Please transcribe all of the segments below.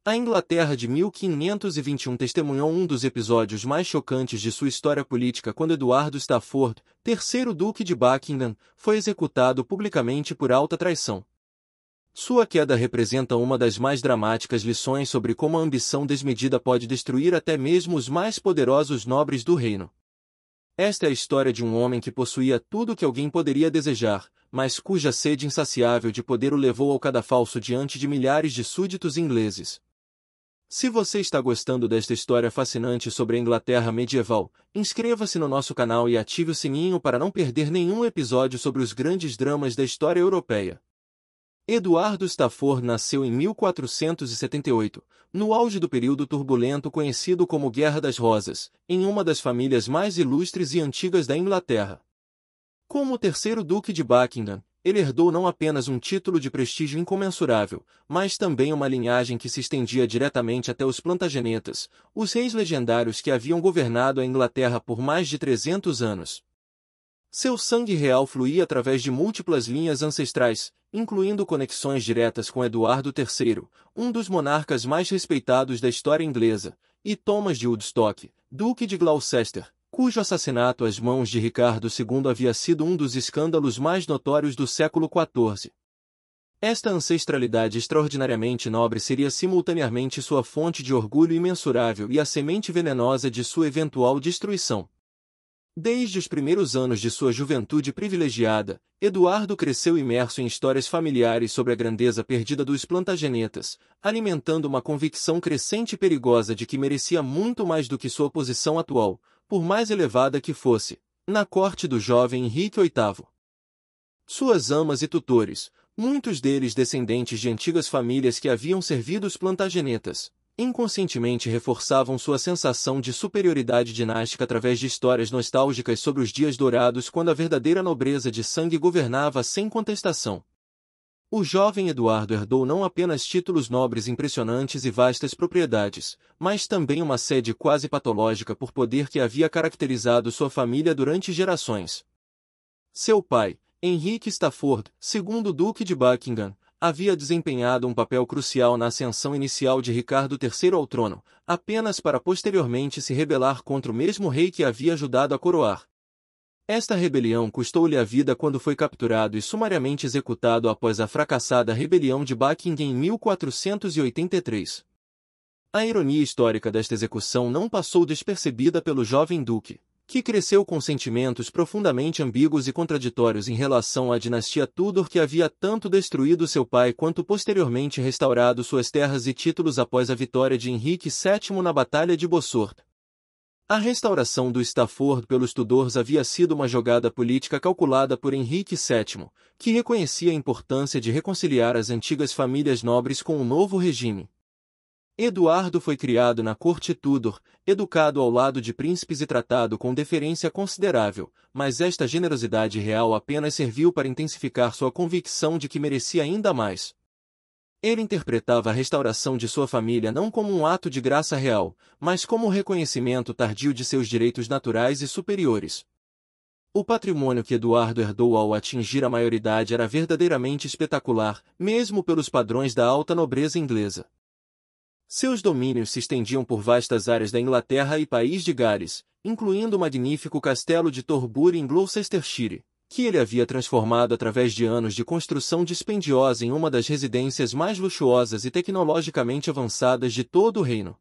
A Inglaterra de 1521 testemunhou um dos episódios mais chocantes de sua história política quando Eduardo Stafford, terceiro Duque de Buckingham, foi executado publicamente por alta traição. Sua queda representa uma das mais dramáticas lições sobre como a ambição desmedida pode destruir até mesmo os mais poderosos nobres do reino. Esta é a história de um homem que possuía tudo o que alguém poderia desejar, mas cuja sede insaciável de poder o levou ao cadafalso diante de milhares de súditos ingleses. Se você está gostando desta história fascinante sobre a Inglaterra medieval, inscreva-se no nosso canal e ative o sininho para não perder nenhum episódio sobre os grandes dramas da história europeia. Eduardo Stafford nasceu em 1478, no auge do período turbulento conhecido como Guerra das Rosas, em uma das famílias mais ilustres e antigas da Inglaterra. Como o terceiro Duque de Buckingham, ele herdou não apenas um título de prestígio incomensurável, mas também uma linhagem que se estendia diretamente até os Plantagenetas, os reis legendários que haviam governado a Inglaterra por mais de 300 anos. Seu sangue real fluía através de múltiplas linhas ancestrais, incluindo conexões diretas com Eduardo III, um dos monarcas mais respeitados da história inglesa, e Thomas de Woodstock, Duque de Gloucester, cujo assassinato às mãos de Ricardo II havia sido um dos escândalos mais notórios do século XIV. Esta ancestralidade extraordinariamente nobre seria simultaneamente sua fonte de orgulho imensurável e a semente venenosa de sua eventual destruição. Desde os primeiros anos de sua juventude privilegiada, Eduardo cresceu imerso em histórias familiares sobre a grandeza perdida dos Plantagenetas, alimentando uma convicção crescente e perigosa de que merecia muito mais do que sua posição atual, por mais elevada que fosse, na corte do jovem Henrique VIII. Suas amas e tutores, muitos deles descendentes de antigas famílias que haviam servido os Plantagenetas, inconscientemente reforçavam sua sensação de superioridade dinástica através de histórias nostálgicas sobre os dias dourados quando a verdadeira nobreza de sangue governava sem contestação. O jovem Eduardo herdou não apenas títulos nobres impressionantes e vastas propriedades, mas também uma sede quase patológica por poder que havia caracterizado sua família durante gerações. Seu pai, Henrique Stafford, segundo Duque de Buckingham, havia desempenhado um papel crucial na ascensão inicial de Ricardo III ao trono, apenas para posteriormente se rebelar contra o mesmo rei que havia ajudado a coroar. Esta rebelião custou-lhe a vida quando foi capturado e sumariamente executado após a fracassada rebelião de Buckingham em 1483. A ironia histórica desta execução não passou despercebida pelo jovem duque, que cresceu com sentimentos profundamente ambíguos e contraditórios em relação à dinastia Tudor que havia tanto destruído seu pai quanto posteriormente restaurado suas terras e títulos após a vitória de Henrique VII na Batalha de Bosworth. A restauração do Stafford pelos Tudors havia sido uma jogada política calculada por Henrique VII, que reconhecia a importância de reconciliar as antigas famílias nobres com o novo regime. Eduardo foi criado na corte Tudor, educado ao lado de príncipes e tratado com deferência considerável, mas esta generosidade real apenas serviu para intensificar sua convicção de que merecia ainda mais. Ele interpretava a restauração de sua família não como um ato de graça real, mas como o reconhecimento tardio de seus direitos naturais e superiores. O patrimônio que Eduardo herdou ao atingir a maioridade era verdadeiramente espetacular, mesmo pelos padrões da alta nobreza inglesa. Seus domínios se estendiam por vastas áreas da Inglaterra e País de Gales, incluindo o magnífico castelo de Torbury em Gloucestershire, que ele havia transformado através de anos de construção dispendiosa em uma das residências mais luxuosas e tecnologicamente avançadas de todo o reino.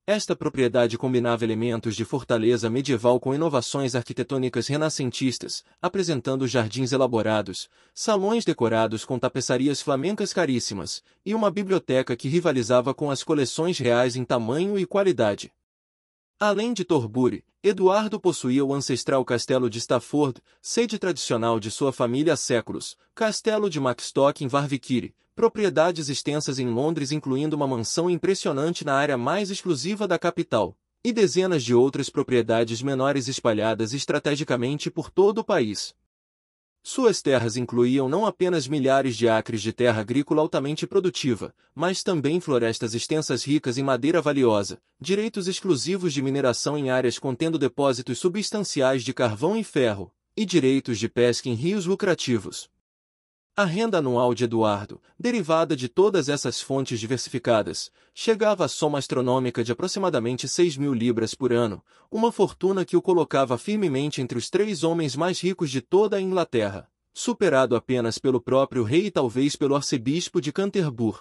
Esta propriedade combinava elementos de fortaleza medieval com inovações arquitetônicas renascentistas, apresentando jardins elaborados, salões decorados com tapeçarias flamencas caríssimas, e uma biblioteca que rivalizava com as coleções reais em tamanho e qualidade. Além de Torbury, Eduardo possuía o ancestral Castelo de Stafford, sede tradicional de sua família há séculos, Castelo de Maxstock em Warwickshire, propriedades extensas em Londres incluindo uma mansão impressionante na área mais exclusiva da capital, e dezenas de outras propriedades menores espalhadas estrategicamente por todo o país. Suas terras incluíam não apenas milhares de acres de terra agrícola altamente produtiva, mas também florestas extensas ricas em madeira valiosa, direitos exclusivos de mineração em áreas contendo depósitos substanciais de carvão e ferro, e direitos de pesca em rios lucrativos. A renda anual de Eduardo, derivada de todas essas fontes diversificadas, chegava à soma astronômica de aproximadamente 6.000 libras por ano, uma fortuna que o colocava firmemente entre os 3 homens mais ricos de toda a Inglaterra, superado apenas pelo próprio rei e talvez pelo arcebispo de Canterbury.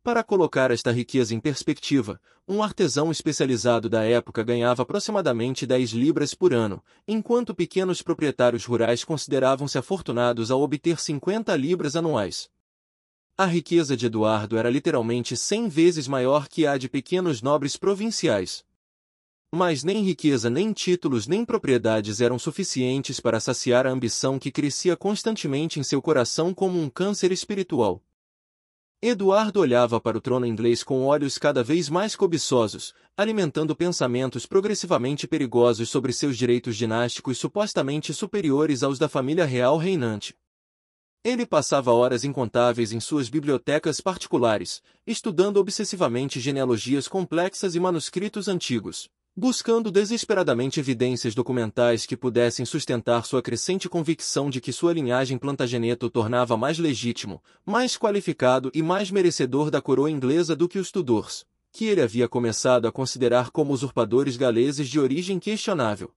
Para colocar esta riqueza em perspectiva, um artesão especializado da época ganhava aproximadamente 10 libras por ano, enquanto pequenos proprietários rurais consideravam-se afortunados ao obter 50 libras anuais. A riqueza de Eduardo era literalmente 100 vezes maior que a de pequenos nobres provinciais. Mas nem riqueza, nem títulos, nem propriedades eram suficientes para saciar a ambição que crescia constantemente em seu coração como um câncer espiritual. Eduardo olhava para o trono inglês com olhos cada vez mais cobiçosos, alimentando pensamentos progressivamente perigosos sobre seus direitos dinásticos supostamente superiores aos da família real reinante. Ele passava horas incontáveis em suas bibliotecas particulares, estudando obsessivamente genealogias complexas e manuscritos antigos, buscando desesperadamente evidências documentais que pudessem sustentar sua crescente convicção de que sua linhagem Plantagenet o tornava mais legítimo, mais qualificado e mais merecedor da coroa inglesa do que os Tudors, que ele havia começado a considerar como usurpadores galeses de origem questionável.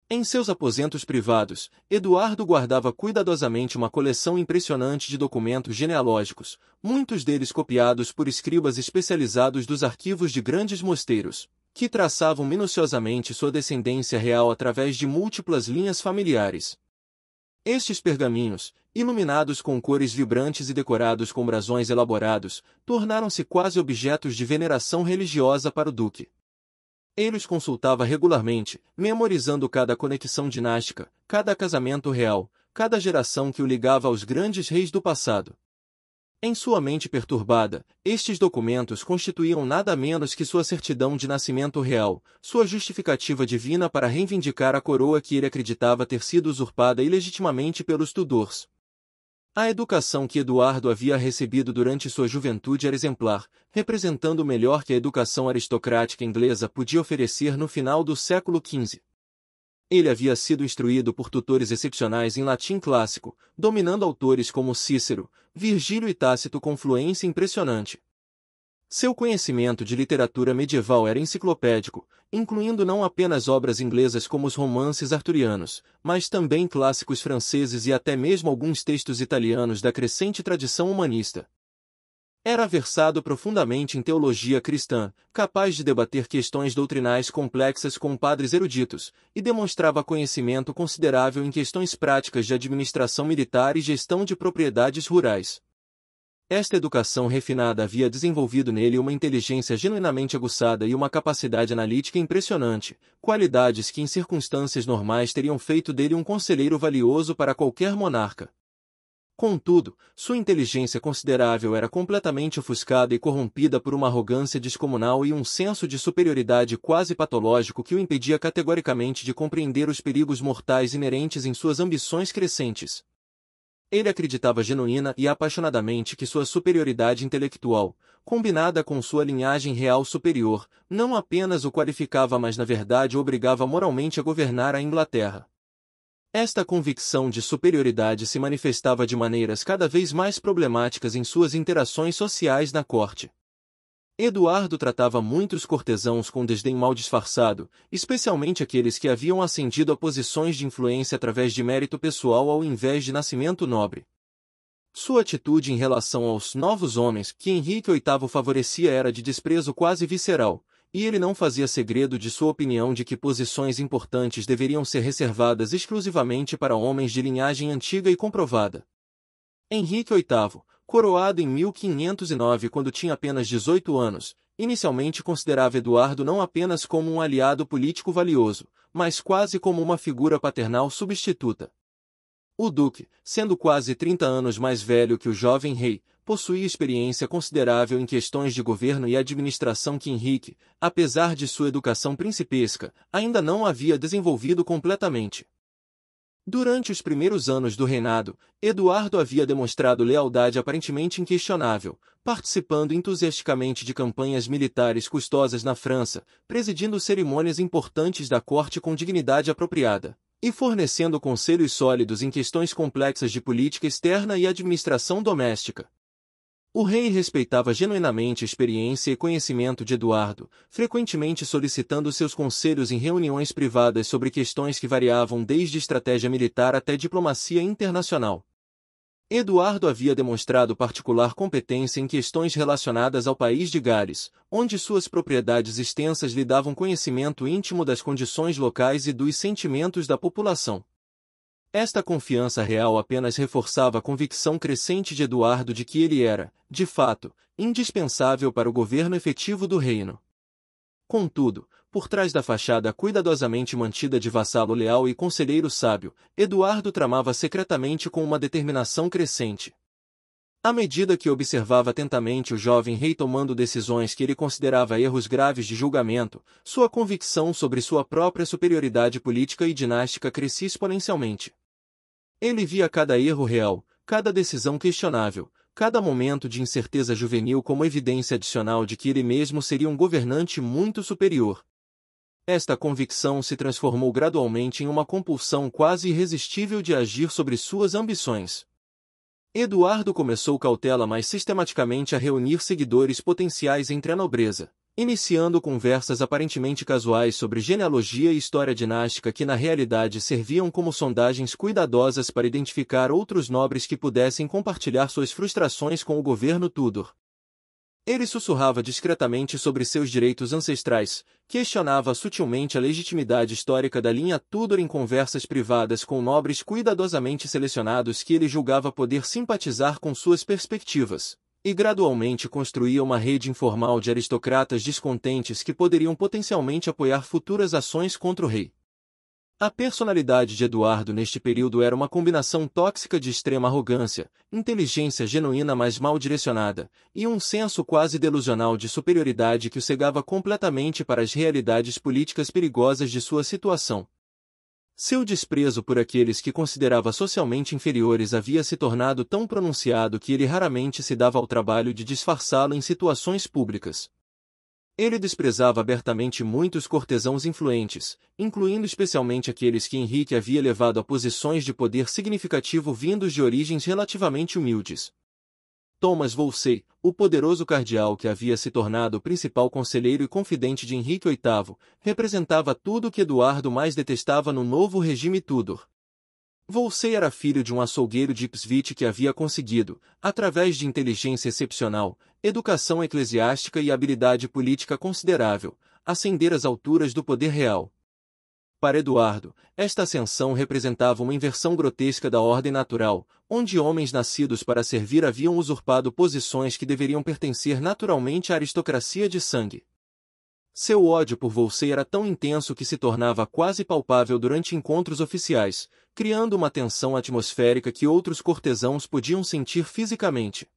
Em seus aposentos privados, Eduardo guardava cuidadosamente uma coleção impressionante de documentos genealógicos, muitos deles copiados por escribas especializados dos arquivos de grandes mosteiros, que traçavam minuciosamente sua descendência real através de múltiplas linhas familiares. Estes pergaminhos, iluminados com cores vibrantes e decorados com brasões elaborados, tornaram-se quase objetos de veneração religiosa para o duque. Ele os consultava regularmente, memorizando cada conexão dinástica, cada casamento real, cada geração que o ligava aos grandes reis do passado. Em sua mente perturbada, estes documentos constituíam nada menos que sua certidão de nascimento real, sua justificativa divina para reivindicar a coroa que ele acreditava ter sido usurpada ilegitimamente pelos Tudors. A educação que Eduardo havia recebido durante sua juventude era exemplar, representando o melhor que a educação aristocrática inglesa podia oferecer no final do século XV. Ele havia sido instruído por tutores excepcionais em latim clássico, dominando autores como Cícero, Virgílio e Tácito com fluência impressionante. Seu conhecimento de literatura medieval era enciclopédico, incluindo não apenas obras inglesas como os romances arturianos, mas também clássicos franceses e até mesmo alguns textos italianos da crescente tradição humanista. Era versado profundamente em teologia cristã, capaz de debater questões doutrinais complexas com padres eruditos, e demonstrava conhecimento considerável em questões práticas de administração militar e gestão de propriedades rurais. Esta educação refinada havia desenvolvido nele uma inteligência genuinamente aguçada e uma capacidade analítica impressionante, qualidades que em circunstâncias normais teriam feito dele um conselheiro valioso para qualquer monarca. Contudo, sua inteligência considerável era completamente ofuscada e corrompida por uma arrogância descomunal e um senso de superioridade quase patológico que o impedia categoricamente de compreender os perigos mortais inerentes em suas ambições crescentes. Ele acreditava genuína e apaixonadamente que sua superioridade intelectual, combinada com sua linhagem real superior, não apenas o qualificava mas na verdade o obrigava moralmente a governar a Inglaterra. Esta convicção de superioridade se manifestava de maneiras cada vez mais problemáticas em suas interações sociais na corte. Eduardo tratava muitos cortesãos com desdém mal disfarçado, especialmente aqueles que haviam ascendido a posições de influência através de mérito pessoal ao invés de nascimento nobre. Sua atitude em relação aos novos homens que Henrique VIII favorecia era de desprezo quase visceral, e ele não fazia segredo de sua opinião de que posições importantes deveriam ser reservadas exclusivamente para homens de linhagem antiga e comprovada. Henrique VIII, coroado em 1509 quando tinha apenas 18 anos, inicialmente considerava Eduardo não apenas como um aliado político valioso, mas quase como uma figura paternal substituta. O duque, sendo quase 30 anos mais velho que o jovem rei, possuía experiência considerável em questões de governo e administração que Henrique, apesar de sua educação principesca, ainda não havia desenvolvido completamente. Durante os primeiros anos do reinado, Eduardo havia demonstrado lealdade aparentemente inquestionável, participando entusiasticamente de campanhas militares custosas na França, presidindo cerimônias importantes da corte com dignidade apropriada, e fornecendo conselhos sólidos em questões complexas de política externa e administração doméstica. O rei respeitava genuinamente a experiência e conhecimento de Eduardo, frequentemente solicitando seus conselhos em reuniões privadas sobre questões que variavam desde estratégia militar até diplomacia internacional. Eduardo havia demonstrado particular competência em questões relacionadas ao país de Gales, onde suas propriedades extensas lhe davam conhecimento íntimo das condições locais e dos sentimentos da população. Esta confiança real apenas reforçava a convicção crescente de Eduardo de que ele era, de fato, indispensável para o governo efetivo do reino. Contudo, por trás da fachada cuidadosamente mantida de vassalo leal e conselheiro sábio, Eduardo tramava secretamente com uma determinação crescente. À medida que observava atentamente o jovem rei tomando decisões que ele considerava erros graves de julgamento, sua convicção sobre sua própria superioridade política e dinástica crescia exponencialmente. Ele via cada erro real, cada decisão questionável, cada momento de incerteza juvenil como evidência adicional de que ele mesmo seria um governante muito superior. Esta convicção se transformou gradualmente em uma compulsão quase irresistível de agir sobre suas ambições. Eduardo começou cautela mas sistematicamente a reunir seguidores potenciais entre a nobreza, iniciando conversas aparentemente casuais sobre genealogia e história dinástica que na realidade serviam como sondagens cuidadosas para identificar outros nobres que pudessem compartilhar suas frustrações com o governo Tudor. Ele sussurrava discretamente sobre seus direitos ancestrais, questionava sutilmente a legitimidade histórica da linha Tudor em conversas privadas com nobres cuidadosamente selecionados que ele julgava poder simpatizar com suas perspectivas, e gradualmente construía uma rede informal de aristocratas descontentes que poderiam potencialmente apoiar futuras ações contra o rei. A personalidade de Eduardo neste período era uma combinação tóxica de extrema arrogância, inteligência genuína mas mal direcionada, e um senso quase delusional de superioridade que o cegava completamente para as realidades políticas perigosas de sua situação. Seu desprezo por aqueles que considerava socialmente inferiores havia se tornado tão pronunciado que ele raramente se dava ao trabalho de disfarçá-lo em situações públicas. Ele desprezava abertamente muitos cortesãos influentes, incluindo especialmente aqueles que Henrique havia levado a posições de poder significativo vindos de origens relativamente humildes. Thomas Wolsey, o poderoso cardeal que havia se tornado o principal conselheiro e confidente de Henrique VIII, representava tudo o que Eduardo mais detestava no novo regime Tudor. Wolsey era filho de um açougueiro de Ipswich que havia conseguido, através de inteligência excepcional, educação eclesiástica e habilidade política considerável, ascender às alturas do poder real. Para Eduardo, esta ascensão representava uma inversão grotesca da ordem natural, onde homens nascidos para servir haviam usurpado posições que deveriam pertencer naturalmente à aristocracia de sangue. Seu ódio por Wolsey era tão intenso que se tornava quase palpável durante encontros oficiais, criando uma tensão atmosférica que outros cortesãos podiam sentir fisicamente.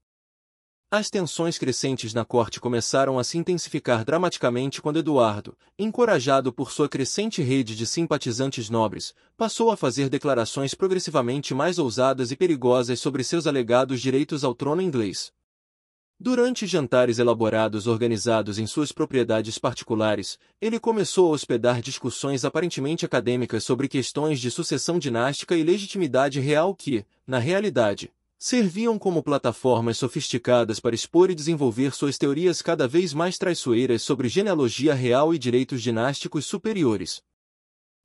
As tensões crescentes na corte começaram a se intensificar dramaticamente quando Eduardo, encorajado por sua crescente rede de simpatizantes nobres, passou a fazer declarações progressivamente mais ousadas e perigosas sobre seus alegados direitos ao trono inglês. Durante jantares elaborados organizados em suas propriedades particulares, ele começou a hospedar discussões aparentemente acadêmicas sobre questões de sucessão dinástica e legitimidade real que, na realidade, serviam como plataformas sofisticadas para expor e desenvolver suas teorias cada vez mais traiçoeiras sobre genealogia real e direitos dinásticos superiores.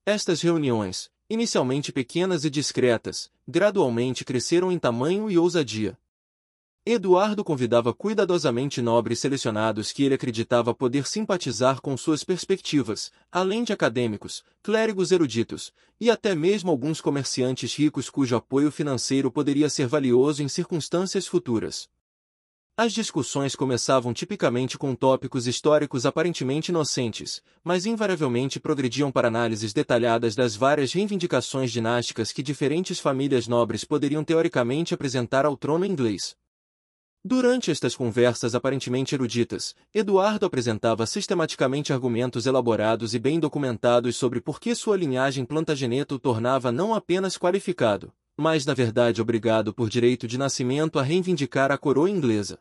Estas reuniões, inicialmente pequenas e discretas, gradualmente cresceram em tamanho e ousadia. Eduardo convidava cuidadosamente nobres selecionados que ele acreditava poder simpatizar com suas perspectivas, além de acadêmicos, clérigos eruditos, e até mesmo alguns comerciantes ricos cujo apoio financeiro poderia ser valioso em circunstâncias futuras. As discussões começavam tipicamente com tópicos históricos aparentemente inocentes, mas invariavelmente progrediam para análises detalhadas das várias reivindicações dinásticas que diferentes famílias nobres poderiam teoricamente apresentar ao trono inglês. Durante estas conversas aparentemente eruditas, Eduardo apresentava sistematicamente argumentos elaborados e bem documentados sobre por que sua linhagem Plantageneta o tornava não apenas qualificado, mas na verdade obrigado por direito de nascimento a reivindicar a coroa inglesa.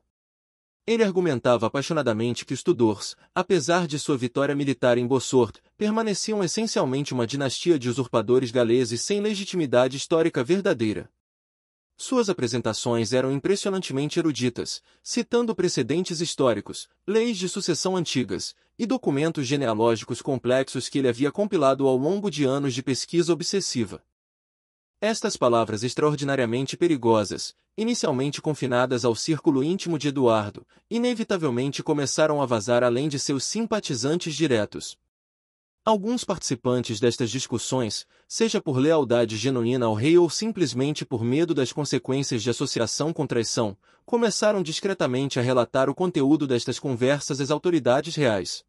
Ele argumentava apaixonadamente que os Tudors, apesar de sua vitória militar em Bosworth, permaneciam essencialmente uma dinastia de usurpadores galeses sem legitimidade histórica verdadeira. Suas apresentações eram impressionantemente eruditas, citando precedentes históricos, leis de sucessão antigas e documentos genealógicos complexos que ele havia compilado ao longo de anos de pesquisa obsessiva. Estas palavras extraordinariamente perigosas, inicialmente confinadas ao círculo íntimo de Eduardo, inevitavelmente começaram a vazar além de seus simpatizantes diretos. Alguns participantes destas discussões, seja por lealdade genuína ao rei ou simplesmente por medo das consequências de associação com traição, começaram discretamente a relatar o conteúdo destas conversas às autoridades reais.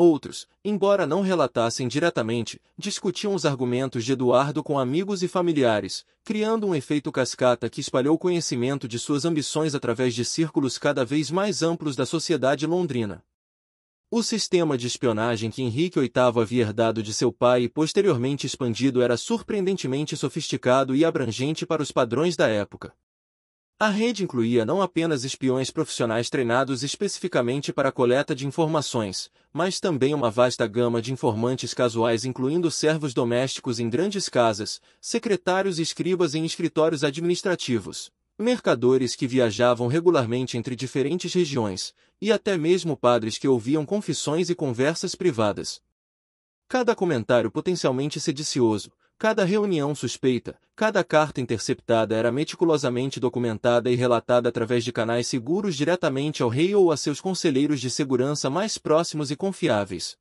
Outros, embora não relatassem diretamente, discutiam os argumentos de Eduardo com amigos e familiares, criando um efeito cascata que espalhou conhecimento de suas ambições através de círculos cada vez mais amplos da sociedade londrina. O sistema de espionagem que Henrique VIII havia herdado de seu pai e posteriormente expandido era surpreendentemente sofisticado e abrangente para os padrões da época. A rede incluía não apenas espiões profissionais treinados especificamente para a coleta de informações, mas também uma vasta gama de informantes casuais incluindo servos domésticos em grandes casas, secretários e escribas em escritórios administrativos, mercadores que viajavam regularmente entre diferentes regiões, e até mesmo padres que ouviam confissões e conversas privadas. Cada comentário potencialmente sedicioso, cada reunião suspeita, cada carta interceptada era meticulosamente documentada e relatada através de canais seguros diretamente ao rei ou a seus conselheiros de segurança mais próximos e confiáveis.